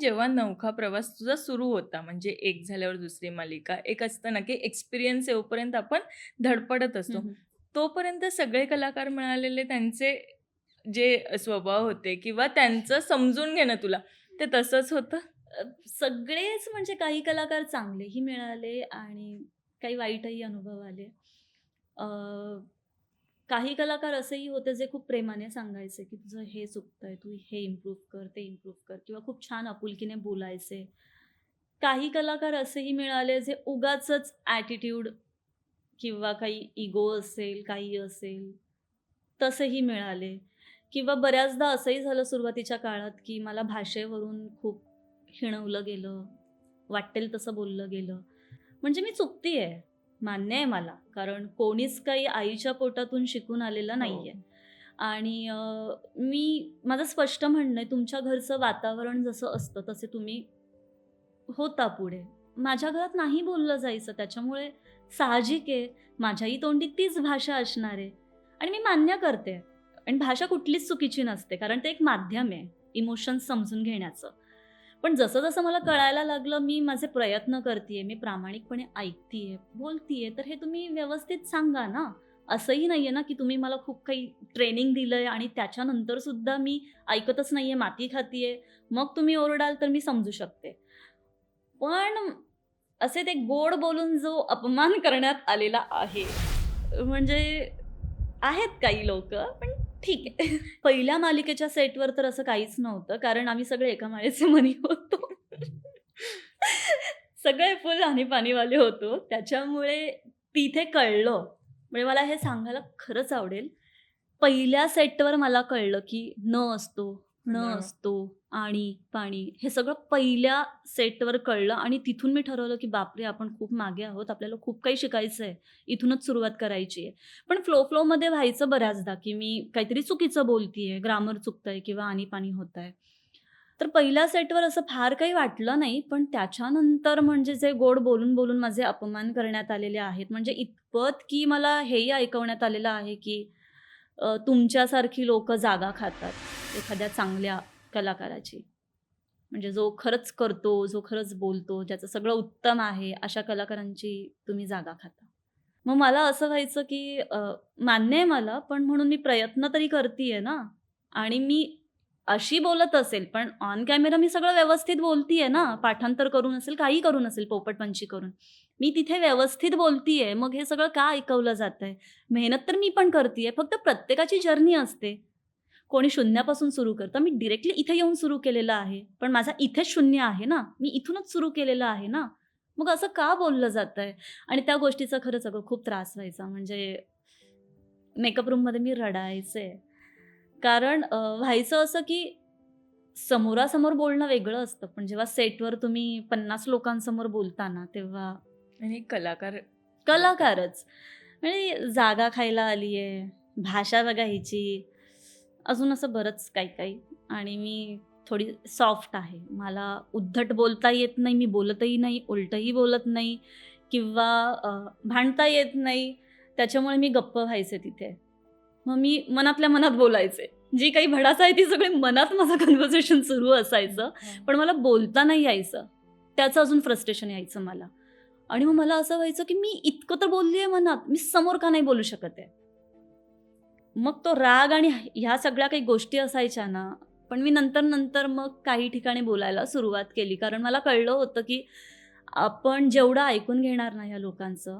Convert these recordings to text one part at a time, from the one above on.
जेव्हा नवखा प्रवास तुझा सुरू होता, म्हणजे एक झाल्यावर दुसरी मालिका, एक असतं ना, की एक्सपिरियन्स येऊपर्यंत आपण धडपडत हं, असतो. हं. तोपर्यंत सगळे कलाकार मिळालेले त्यांचे जे स्वभाव होते किंवा त्यांचं समजून घेणं तुला, ते तसंच होतं? सगळेच म्हणजे काही कलाकार चांगलेही मिळाले आणि काही वाईटही अनुभव आले. अ, काही कलाकार असेही होते जे खूप प्रेमाने सांगायचे, की "तुझं हे चुकतंय, तू हे इम्प्रूव्ह कर, ते इम्प्रूव्ह कर" किंवा खूप छान आपुलकीने बोलायचे. काही कलाकार असेही मिळाले जे उगाचच ॲटिट्यूड किंवा काही इगो असेल, काही असेल, तसेही मिळाले किंवा बऱ्याचदा असंही झालं सुरुवातीच्या काळात, की मला भाषेवरून खूप हिणवलं गेलं, वाटेल तसं बोललं गेलं. म्हणजे मी चुकतीये, मान्य आहे मला. कारण कोणीच काही आईच्या पोटातून शिकून आलेलं हो. नाहीये. आणि माझं स्पष्ट म्हणणं आहे, तुमच्या घरचं वातावरण जसं असतं, तसे तुम्ही होता पुढे. माझ्या घरात नाही बोललं जायचं, त्याच्यामुळे साहजिक आहे, माझ्याही तोंडी तीच भाषा असणार आहे आणि मी मान्य करते. आणि भाषा कुठलीच चुकीची नसते, कारण ते एक माध्यम आहे, इमोशन्स समजून घेण्याचं. पण जसं-जसं मला कळायला लागलं, मी माझे प्रयत्न करतीये, मी प्रामाणिकपणे ऐकतीये, बोलतीये, तर हे तुम्ही व्यवस्थित सांगा ना. असंही नाहीये ना, की तुम्ही मला खूप काही ट्रेनिंग दिलंय आणि त्याच्यानंतर सुद्धा मी ऐकतच नाहीये, माती खातीये. मग तुम्ही ओरडाल, तर मी समजू शकते. पण असे ते गोड बोलून जो अपमान करण्यात आलेला आहे, म्हणजे आहेत काही लोकं, पण ठीक आहे. पहिल्या मालिकेच्या सेटवर तर असं काहीच नव्हतं, कारण आम्ही सगळे एका माळेचे मणी होतो. सगळे फुल आणि-पाणीवाले होतो. त्याच्यामुळे तिथे कळलं. म्हणजे मला हे सांगायला खरंच आवडेल. पहिल्या सेटवर मला कळलं, की न असतो, न न असतो, आणि पाणी हे सगळं पहिल्या सेटवर कळलं आणि तिथून मी ठरवलं, की बापरे! आपण खूप मागे आहोत. आपल्याला खूप काही शिकायचं आहे. इथूनच सुरुवात करायची आहे. पण फ्लोमध्ये व्हायचं बऱ्याचदा, की मी काहीतरी चुकीचं बोलतीये, ग्रामर चुकतंय किंवा आणि-पाणी होतंय. तर पहिल्या सेटवर असं फार काही वाटलं नाही. पण त्याच्यानंतर म्हणजे जे गोड बोलून माझे अपमान करण्यात आलेले आहेत. म्हणजे इतपत, की मला हेही ऐकवण्यात आलेलं आहे, की तुमच्यासारखी लोकं जागा खातात एखाद्या चांगल्या कलाकाराची. म्हणजे जो खरंच करतो, जो खरंच बोलतो, ज्याचं सगळं उत्तम आहे, अशा कलाकारांची तुम्ही जागा खाता. मग मला असं व्हायचं, की मान्य आहे मला, पण म्हणून मी प्रयत्न तरी करतीये ना आणि मी अशी बोलत असेल, पण ऑन कॅमेरा मी सगळं व्यवस्थित बोलतीये ना, हो. पाठांतर करून असेल, काही करून असेल, पोपटपंची करून. मी तिथे व्यवस्थित बोलतीये, मग हे सगळं का ऐकवलं जातंय? मेहनत तर मी पण करतीये, फक्त प्रत्येकाची जर्नी असते. कोणी शून्यापासून सुरू करतं. मी डायरेक्टली इथे येऊन सुरू केलेलं आहे. पण माझा इथेच शून्य आहे ना. मी इथूनच सुरू केलेलं आहे ना. मग असं का बोललं जातंय? आणि त्या गोष्टीचा खरंच अगं खूप त्रास व्हायचा. म्हणजे मेकअप रूममध्ये मी रडायचे. कारण व्हायचं असं की समोरासमोर बोलणं वेगळं असतं. पण जेव्हा सेटवर तुम्ही 50 लोकांसमोर बोलता ना, तेव्हा आणि कलाकार बापरे! कलाकारच. म्हणजे जागा खायला आली आहे, भाषा बघा हिची. अजून असं बरंच काही-काही आणि मी थोडी सॉफ्ट आहे. मला उद्धट बोलता येत नाही, मी बोलतही नाही, उलटंही बोलत नाही किंवा भांडता येत नाही. त्याच्यामुळे मी गप्प व्हायचे तिथे. मग मी मनातल्या मनात बोलायचे. जी काही भडास आहे ती सगळी मनात माझं कन्व्हर्सेशन सुरू असायचं. हां. पण मला बोलता नाही यायचं. त्याचं अजून फ्रस्ट्रेशन यायचं मला. आणि मग मला असं व्हायचं, की मी इतकं तर बोलली मनात, मी समोर का नाही बोलू शकत आहे? मग तो राग आणि ह्या सगळ्या काही गोष्टी असायच्या ना, पण मी नंतर मग काही ठिकाणी बोलायला सुरुवात केली. कारण मला कळलं होतं, की आपण जेवढं ऐकून घेणार ना या लोकांचं,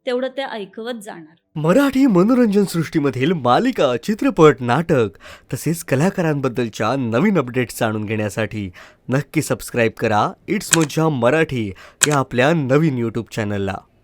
तेवढं ते ऐकवत जाणार. मराठी मनोरंजन सृष्टीमधील मालिका, चित्रपट, नाटक तसेच कलाकारांबद्दलच्या नवीन अपडेट्स जाणून घेण्यासाठी नक्की सबस्क्राईब करा इट्स मज्जा मराठी या आपल्या नवीन यूट्यूब चॅनलला.